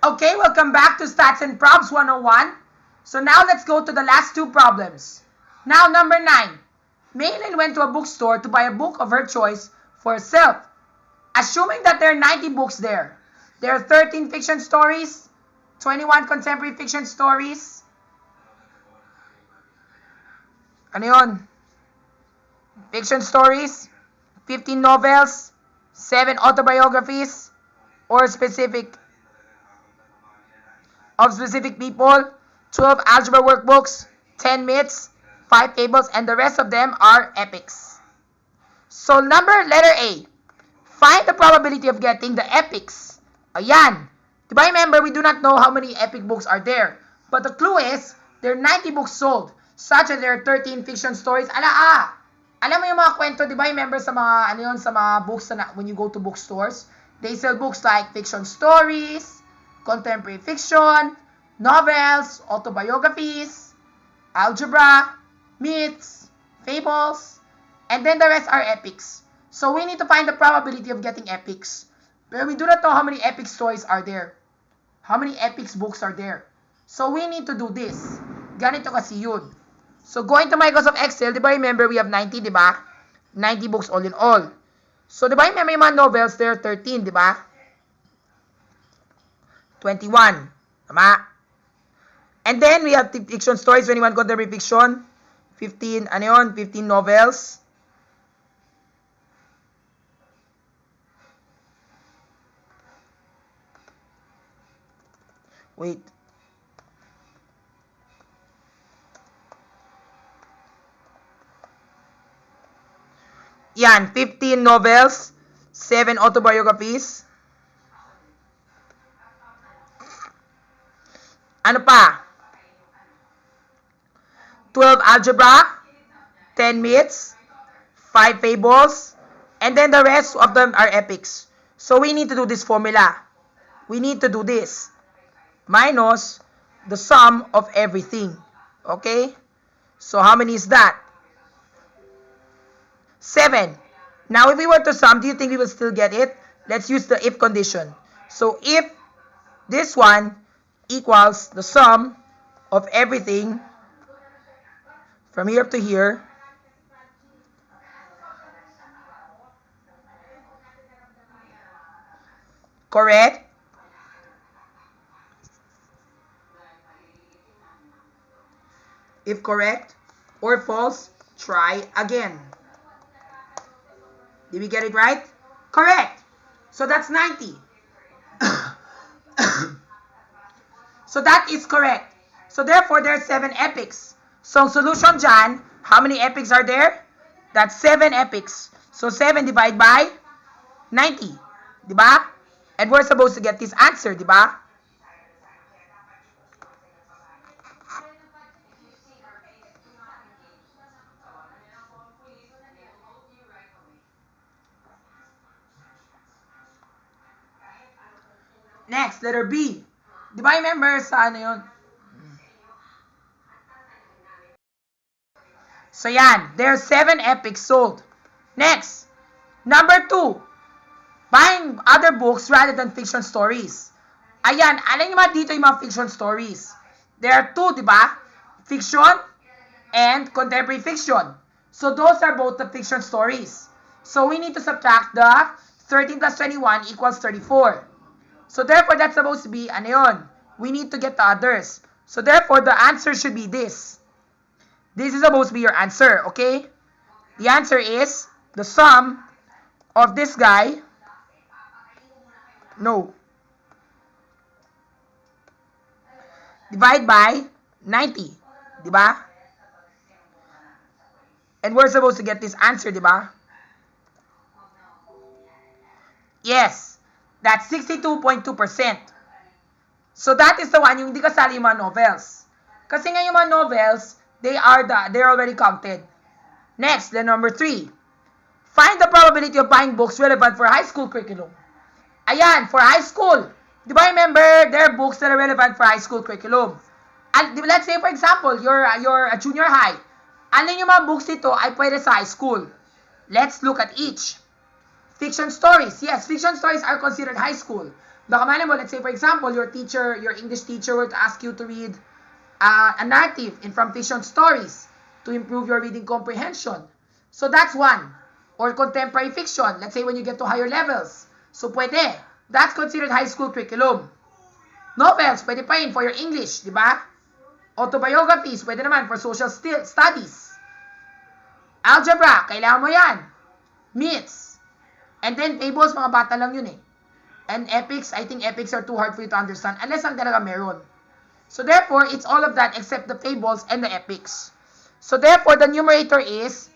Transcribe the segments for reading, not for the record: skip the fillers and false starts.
Okay, welcome back to Stats and Probs 101. So now let's go to the last two problems. Now, number 9. Maylin went to a bookstore to buy a book of her choice for herself. Assuming that there are 90 books there. There are 13 fiction stories, 21 contemporary fiction stories. Ano yun? Fiction stories, 15 novels, 7 autobiographies, or specific people, 12 algebra workbooks, 10 myths, 5 tables, and the rest of them are epics. So letter A, find the probability of getting the epics. Ayan. Diba remember, we do not know how many epic books are there. But the clue is, there are 90 books sold, such as there are 13 fiction stories. Alam mo yung mga kwento, diba remember sa mga, sa mga books na, when you go to bookstores, they sell books like fiction stories, contemporary fiction, novels, autobiographies, algebra, myths, fables, and then the rest are epics. So we need to find the probability of getting epics. But we do not know how many epic stories are there. How many epics books are there. So we need to do this. Ganito kasi yun. So going to Microsoft Excel, di ba remember we have 90, di ba? 90 books all in all. So di ba remember yung mga novels, there are 13, di ba? 21. Tama? And then we have fiction stories, 21 contemporary fiction, 15, 15 novels. Wait. Yan, 15 novels, 7 autobiographies. Ano pa? 12 algebra, 10 myths, 5 fables, and then the rest of them are epics. So we need to do this formula. We need to do this. Minus the sum of everything. Okay? So how many is that? 7. Now, if we were to sum, do you think we will still get it? Let's use the if condition. So, if this one equals the sum of everything from here to here, correct? If correct or false, try again. Did we get it right? Correct. So that's 90. So that is correct. So therefore, there are 7 epics. So solution dyan, how many epics are there? That's 7 epics. So 7 divided by 90. Diba? And we're supposed to get this answer, diba? Next, letter B. Di ba remember sa ano yun? So yan, there are 7 epics sold. Next, number 2. Buying other books rather than fiction stories. Ayan, alam nyo ba dito yung mga fiction stories? There are 2, di ba? Fiction and contemporary fiction. So those are both the fiction stories. So we need to subtract the 13 plus 21 equals 34. So therefore, that's supposed to be, ano yun? We need to get the others. So therefore, the answer should be this. This is supposed to be your answer, okay? The answer is the sum of this guy. No. Divide by 90. Diba? And we're supposed to get this answer, diba? Yes. That's 62.2%. So that is the one yung hindi kasali yung mga novels. Kasi nga yung mga novels, they're already counted. Next, then number 3. Find the probability of buying books relevant for high school curriculum. Ayan, for high school. Di ba remember, there are books that are relevant for high school curriculum. And let's say for example, you're a junior high. Alin yung mga books dito ay pwede sa high school. Let's look at each. Fiction stories. Yes, fiction stories are considered high school. Baka malay mo, let's say for example, your English teacher were to ask you to read a narrative in from fiction stories to improve your reading comprehension. So that's one. Or contemporary fiction, let's say when you get to higher levels. So pwede. That's considered high school curriculum. Novels, pwede pa rin for your English, di ba? Autobiographies, pwede naman for social studies. Algebra, kailangan mo yan. Myths. And then fables, mga bata lang yun eh. And epics, I think epics are too hard for you to understand unless ang talaga meron. So therefore, it's all of that except the fables and the epics. So therefore, the numerator is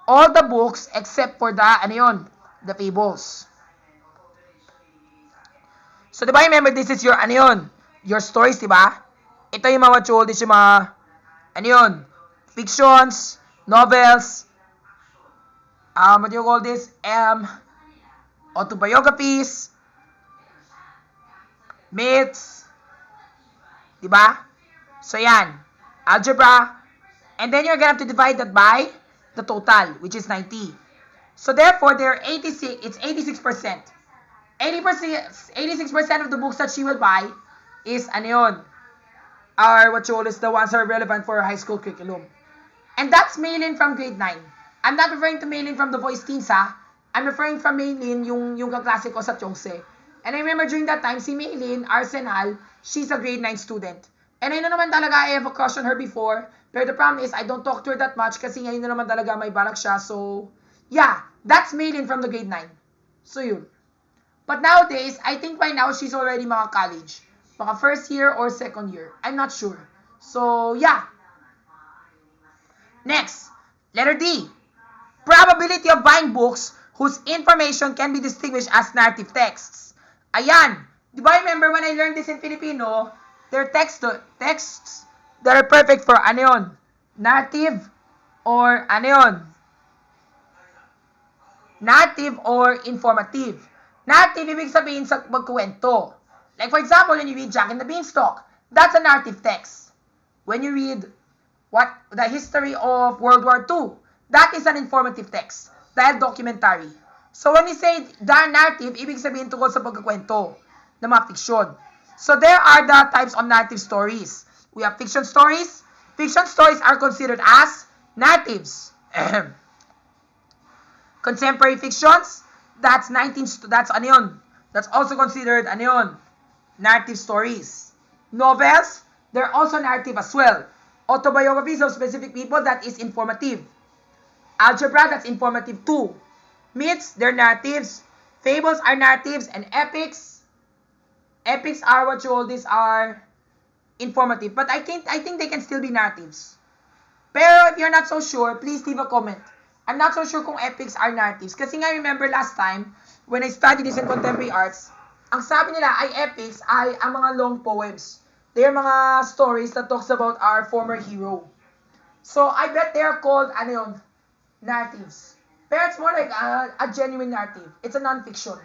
all the books except for the, ano yun, the fables. So diba, remember, this is your, ano yun, your stories, diba? Ito yung mga children's, yung mga, ano yun, fictions, novels, what do you call this? Autobiographies, myths, diba? So yan, algebra, and then you're gonna have to divide that by the total, which is 90. So therefore, there are 86, it's 86%. 86% of the books that she will buy is, ano yun, are what you call is the ones that are relevant for high school curriculum. And that's mail-in from grade 9. I'm not referring to mail-in from the Voice Teens, ha? I'm referring from mail-in yung kaklase ko sa Chongse. And I remember during that time, si Maylin Arsenal, she's a grade 9 student. And I know naman talaga I have a crush on her before. Pero the problem is, I don't talk to her that much kasi ngayon na naman talaga may balak siya. So, yeah, that's Maylin from the grade 9. So, yun. But nowadays, I think by now, she's already mga college. Mga first year or second year. I'm not sure. So, yeah. Next, letter D. Probability of buying books whose information can be distinguished as narrative texts. Ayan. Di ba remember when I learned this in Filipino, there are texts that are perfect for ano yun? Narrative or ano yun? Narrative or informative. Narrative, ibig sabihin sa magkuwento. Like for example, when you read Jack and the Beanstalk, that's a narrative text. When you read the history of World War II, that is an informative text. Dahil documentary. So when we say the narrative, ibig sabihin tungkol sa pagkukwento ng mga fiction. So there are the types of narrative stories. We have fiction stories. Fiction stories are considered as narratives. Contemporary fictions, that's ano yun? That's also considered ano yun? Narrative stories. Novels, they're also narrative as well. Autobiographies of specific people, that is informative. Algebra, that's informative too. Myths, they're narratives. Fables are narratives. And epics are what you all these are informative. But I think they can still be narratives. Pero if you're not so sure, please leave a comment. I'm not so sure kung epics are narratives. Kasi nga remember last time, when I studied this in contemporary arts, ang sabi nila ay epics ay ang mga long poems. They are mga stories that talks about our former hero. So I bet they are called ano yun, narratives. Pero it's more like a genuine narrative. It's a non-fiction.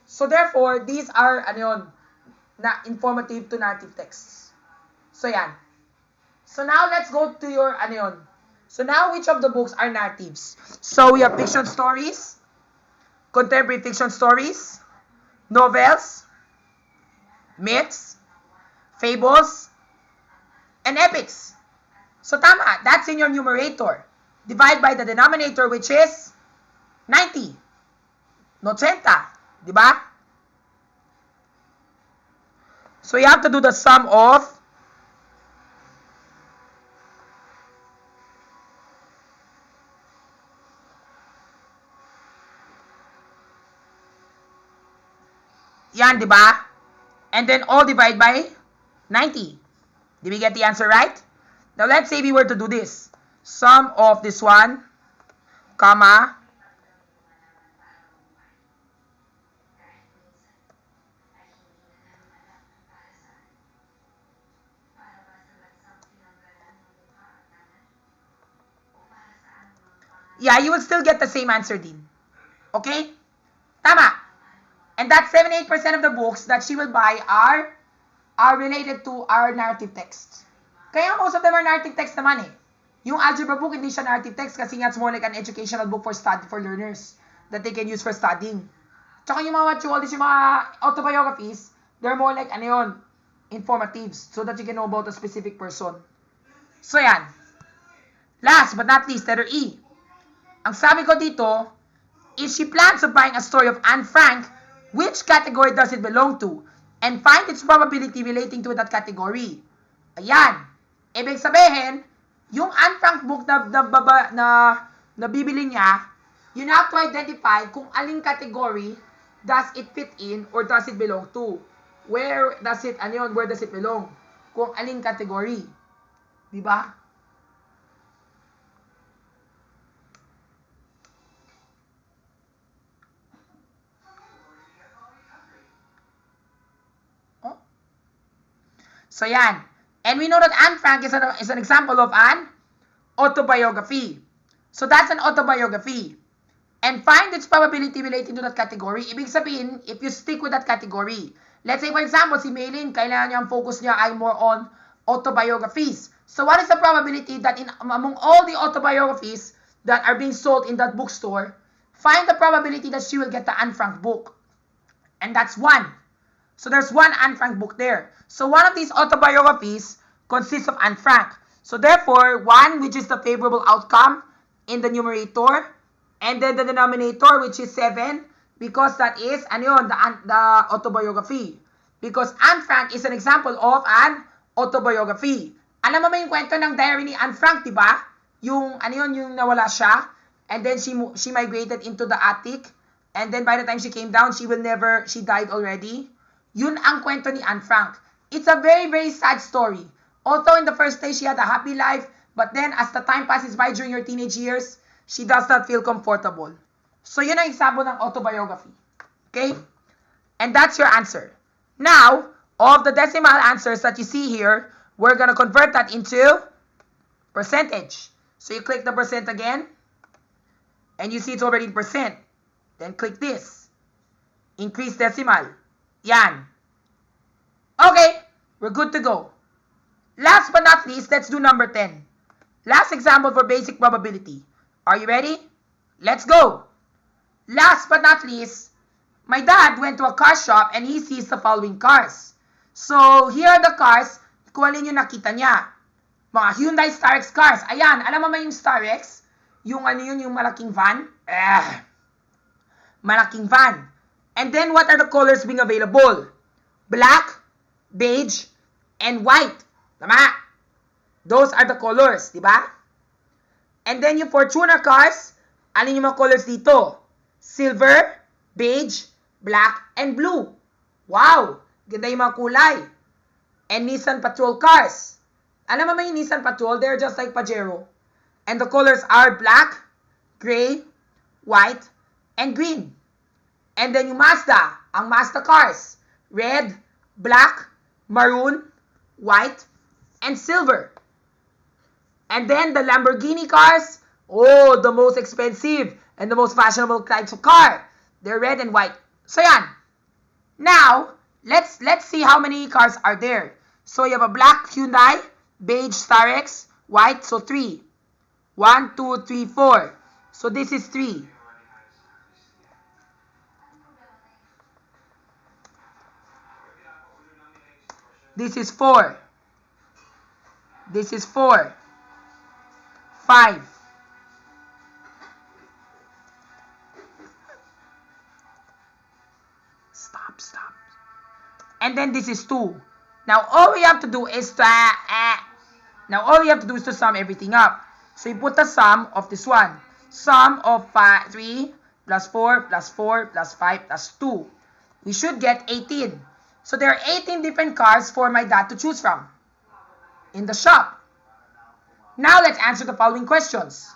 So therefore, these are ano yun, informative to narrative texts. So yan. So now let's go to your ano yun. So now which of the books are narratives? So we have fiction stories, contemporary fiction stories, novels, myths, fables, and epics. So tama, that's in your numerator. Divide by the denominator, which is 90. 90. Diba? So you have to do the sum of yan, diba? And then all divide by 90. Did we get the answer right? Now let's say we were to do this. Sum of this one, comma, yeah, you will still get the same answer din. Okay? Tama. And that 78% of the books that she will buy are related to our narrative texts. Kaya most of them are narrative text naman eh. Yung algebra book, hindi siya narrative text kasi nga it's more like an educational book for learners that they can use for studying. Tsaka yung mga what you call this, yung mga autobiographies, they're more like, ano yun, informatives, so that you can know about a specific person. So, yan. Last but not least, letter E. Ang sabi ko dito, is she plans of buying a story of Anne Frank, which category does it belong to? And find its probability relating to that category. Ayan. Ibig sabihin, yung Anne Frank book na bibili niya, you have to identify kung aling category does it fit in or does it belong to. Where does it belong? Kung aling category. Diba? Oh. So, yan. And we know that Anne Frank is an example of an autobiography. So, that's an autobiography. And find its probability relating to that category. Ibig sabihin, if you stick with that category. Let's say, for example, si Maylin, kailangan niya ang focus niya ay more on autobiographies. So, what is the probability that among all the autobiographies that are being sold in that bookstore, find the probability that she will get the Anne Frank book. And that's 1. So, there's 1 Anne Frank book there. So, one of these autobiographies consists of Anne Frank. So, therefore, 1, which is the favorable outcome in the numerator, and then the denominator, which is 7, because that is, the autobiography. Because Anne Frank is an example of an autobiography. Alam mo ba yung kwento ng diary ni Anne Frank, di ba? Yung nawala siya, and then she migrated into the attic, and then by the time she came down, she died already. Yun ang kwento ni Anne Frank. It's a very, very sad story. Although in the first day, she had a happy life, but then as the time passes by during her teenage years, she does not feel comfortable. So, yun ang example ng autobiography. Okay? And that's your answer. Now, of the decimal answers that you see here, we're gonna convert that into percentage. So, you click the percent again, and you see it's already in percent. Then, click this. Increase decimal. Yan. Okay, we're good to go. Last but not least, let's do number 10. Last example for basic probability. Are you ready? Let's go! Last but not least, my dad went to a car shop and he sees the following cars. So, here are the cars kung alin yung nakita niya. Mga Hyundai Starex cars. Ayan, alam mo ba yung Starex? Yung yung malaking van? Malaking van. And then, what are the colors being available? Black, beige, and white. Tama? Those are the colors, di ba? And then yung Fortuner cars, alin yung mga colors dito? Silver, beige, black, and blue. Wow! Ganda yung mga kulay. And Nissan Patrol cars. Alam mo ba yung Nissan Patrol? They're just like Pajero. And the colors are black, gray, white, and green. And then yung Mazda, ang Mazda cars. Red, black, maroon, white, and silver. And then the Lamborghini cars, the most expensive and the most fashionable types of car. They're red and white. So yan. Now, let's see how many cars are there. So you have a black Hyundai, beige Starex, white, so 3. 1, 2, 3, 4. So this is 3. This is 4. This is 4. 5. Stop. And then this is 2. Now all we have to do is to sum everything up. So you put the sum of this one. Sum of 3 plus 4 plus 4 plus 5 plus 2. We should get 18. So there are 18 different cars for my dad to choose from in the shop. Now let's answer the following questions.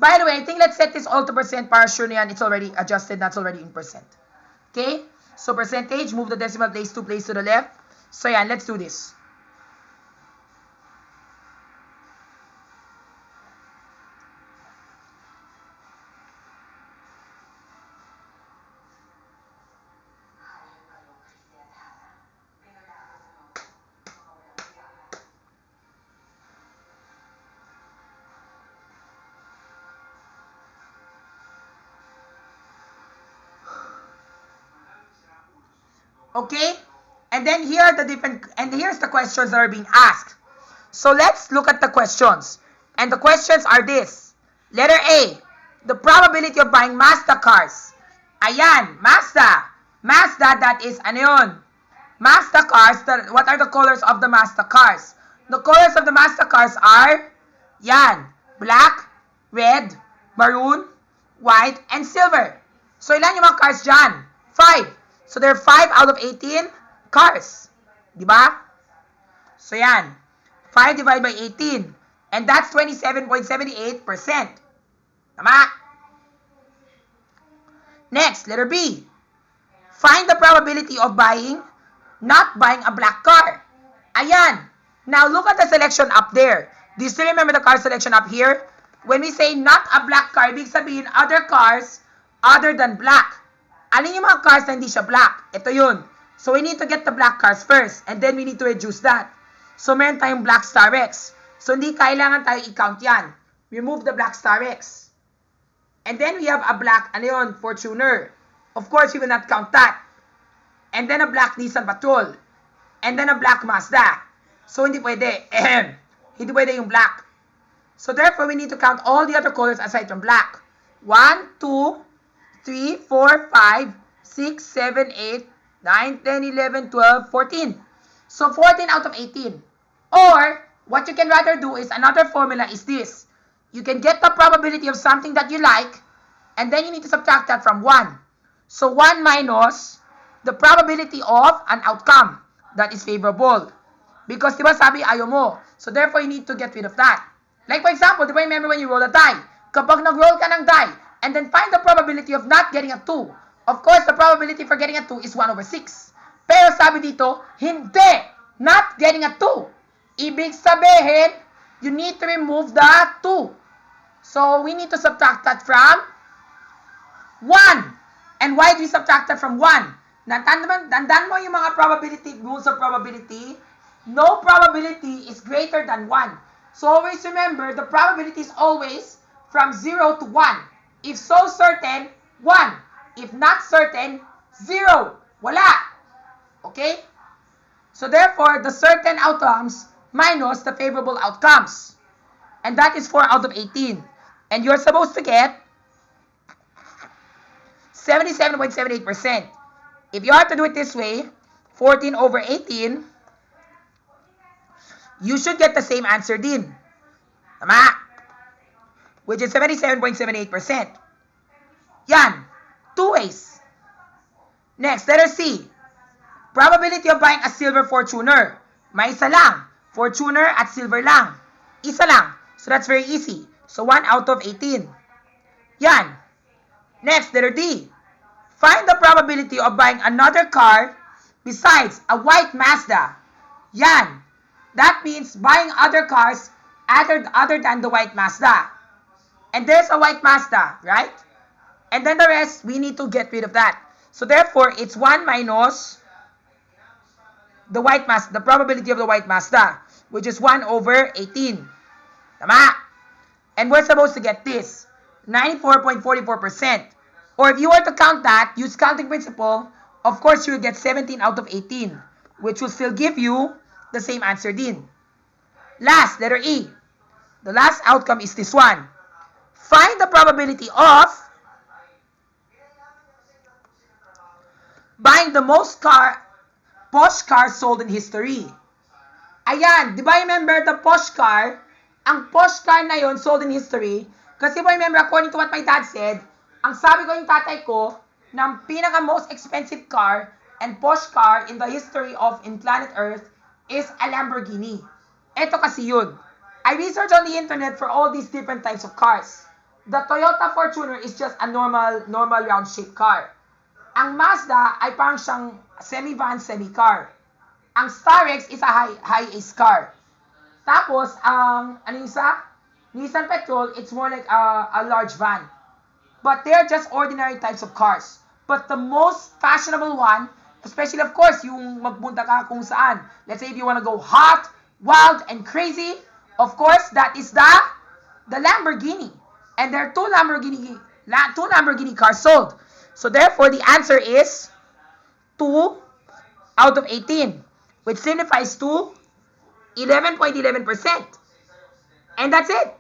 By the way, I think let's set this all to percent para sure na yan, it's already adjusted, that's already in percent. Okay? So percentage, move the decimal place 2 places to the left. So yan, let's do this. Okay? And then here's the questions that are being asked. So let's look at the questions. And the questions are this. Letter A, the probability of buying Mazda cars. Ayan, Mazda. Mazda, that is, ano yun? Mazda cars, what are the colors of the Mazda cars? The colors of the Mazda cars are, yan, black, red, maroon, white, and silver. So ilan yung mga cars dyan? 5. So there are 5 out of 18 cars. Diba? So yan. 5 divided by 18. And that's 27.78%. Tama? Next, letter B. Find the probability of not buying a black car. Ayan. Now look at the selection up there. Do you still remember the car selection up here? When we say not a black car, ibig sabihin other cars other than black. Alin yung mga cars na hindi siya black? Ito yun. So we need to get the black cars first. And then we need to reduce that. So meron tayong black Star X. So hindi kailangan tayo i-count yan. Remove the black Star X. And then we have a black, Fortuner. Of course, we will not count that. And then a black Nissan Patrol. And then a black Mazda. So hindi pwede. Hindi pwede yung black. So therefore, we need to count all the other colors aside from black. 1, 2, 3, 4, 5, 6, 7, 8, 9, 10, 11, 12, 14. So 14 out of 18. Or, what you can rather do is, another formula is this. You can get the probability of something that you like, and then you need to subtract that from 1. So 1 minus the probability of an outcome that is favorable. Because, diba sabi, ayaw mo. So therefore, you need to get rid of that. Like for example, diba remember when you roll a die? Kapag nag-roll ka ng die, and then find the probability of not getting a 2. Of course, the probability for getting a 2 is 1 over 6. Pero sabi dito, hindi! Not getting a 2. Ibig sabihin, you need to remove the 2. So, we need to subtract that from 1. And why do we subtract that from 1? Tandaan mo yung mga probability, rules of probability. No probability is greater than 1. So, always remember, the probability is always from 0 to 1. If so certain, 1. If not certain, 0. Wala. Okay? So, therefore, the certain outcomes minus the favorable outcomes. And that is 4 out of 18. And you're supposed to get 77.78%. If you have to do it this way, 14 over 18, you should get the same answer din. Tama? Which is 77.78%. Yan. 2 ways. Next, letter C. Probability of buying a silver Fortuner. May isa lang. Fortuner at silver lang. Isa lang. So that's very easy. So 1 out of 18. Yan. Next, letter D. Find the probability of buying another car besides a white Mazda. Yan. That means buying other cars other than the white Mazda. And there's a white Mazda, right? And then the rest, we need to get rid of that. So therefore, it's 1 minus the white Mazda, the probability of the white Mazda, which is 1 over 18. Tama? And we're supposed to get this, 94.44%. Or if you were to count that, use counting principle, of course, you will get 17 out of 18, which will still give you the same answer din. Last, letter E. The last outcome is this one. Find the probability of buying the most Porsche cars sold in history. Ayan, di ba remember the Porsche car? Ang Porsche car na yon sold in history. Kasi ba remember, according to what my dad said, ang sabi ko yung tatay ko, ng pinaka most expensive car and Porsche car in the history of in planet Earth is a Lamborghini. Ito kasi yun. I researched on the internet for all these different types of cars. The Toyota Fortuner is just a normal round-shaped car. Ang Mazda ay parang siyang semi-van, semi-car. Ang Star X is a high-ace car. Tapos, ang Nissan Patrol, it's more like a large van. But they're just ordinary types of cars. But the most fashionable one, especially of course, yung magpunta ka kung saan. Let's say if you want to go hot, wild, and crazy, of course, that is the Lamborghini. And there are two Lamborghini cars sold. So therefore, the answer is 2 out of 18, which signifies to 11.11%. And that's it.